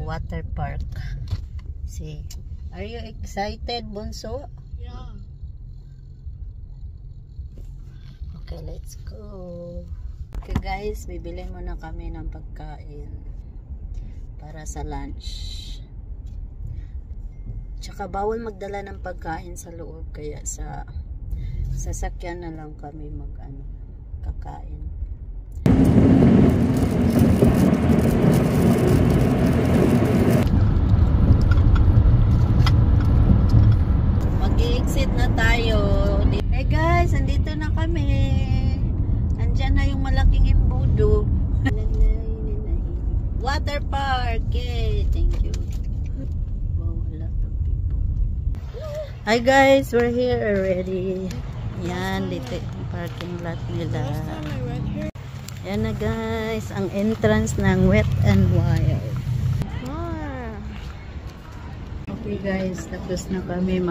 water park. See, are you excited, Bunso? Yeah. Okay, let's go. Okay guys, bibili muna kami ng pagkain para sa lunch. Tsaka bawal magdala ng pagkain sa loob, kaya sa sasakyan na lang kami kakain. Mag-i-exit na tayo. Hey guys, andito na kami. Andyan na yung malaking imbudo. Water park. Yay, thank you. Wow, a lot of people. Hi guys, we're here already. Yan, dito yung parking lot nila. Yan na guys, ang entrance ng Wet and Wild. Okay guys, tapos na kami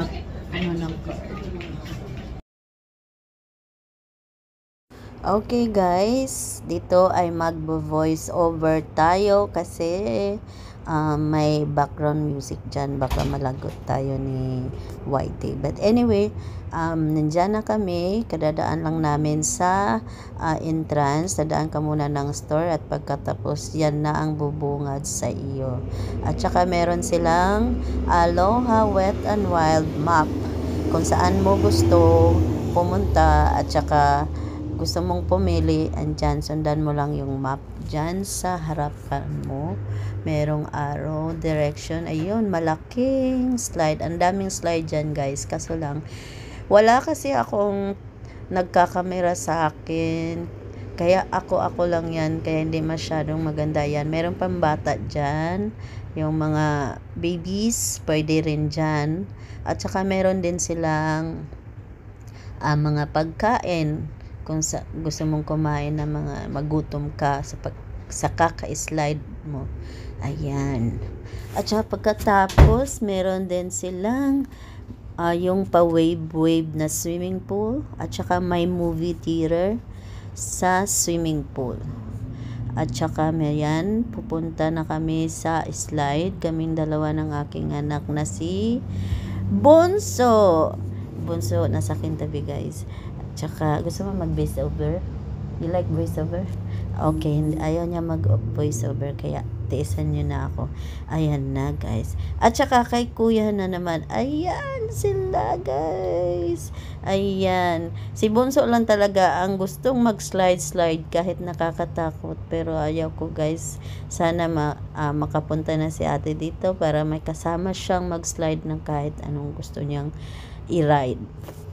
Okay guys, dito ay magbo-voice over tayo kasi may background music dyan, baka malagot tayo ni Whitey. But anyway, nandyan na kami, kadadaan lang namin sa entrance, dadaan ka muna ng store at pagkatapos yan na ang bubungad sa iyo. At saka meron silang Aloha Wet and Wild map kung saan mo gusto pumunta at saka gusto mong pumili, andyan, sundan mo lang yung map. Dyan sa harapan mo, merong arrow, direction. Ayun, malaking slide. Ang daming slide dyan, guys. Kaso lang, wala kasi akong nagkakamera sa akin. Kaya ako lang yan. Kaya hindi masyadong maganda yan. Meron pang bata dyan. Yung mga babies, pwede rin dyan. At saka meron din silang mga pagkain. Kung gusto mong kumain na mga magutom ka sa kaka-slide mo. Ayan. At saka pagkatapos, meron din silang yung pa-wave na swimming pool. At saka may movie theater sa swimming pool. At saka yan, pupunta na kami sa slide. Kaming dalawa ng aking anak na si Bunso. Bunso, nasa akin tabi guys. Tsaka, gusto mo mag-voice over? You like voice over? Okay, ayaw niya mag-voice over, kaya tiisan niyo na ako. Ayan na, guys. At saka kay kuya na naman. Ayan sila, guys. Ayan. Si Bunso lang talaga ang gustong mag-slide kahit nakakatakot. Pero ayaw ko, guys. Sana makapunta na si ate dito para may kasama siyang mag-slide ng kahit anong gusto niyang i-ride.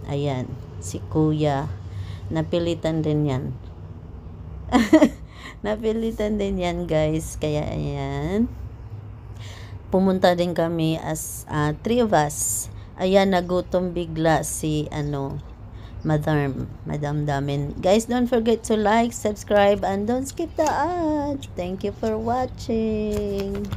Ayan. Si kuya, napilitan din yan. Napilitan din yan guys, kaya ayan, pumunta din kami as 3 of us. Ayan, nagutom bigla si Madam Damin. Guys, don't forget to like, subscribe, and don't skip the ads. Thank you for watching.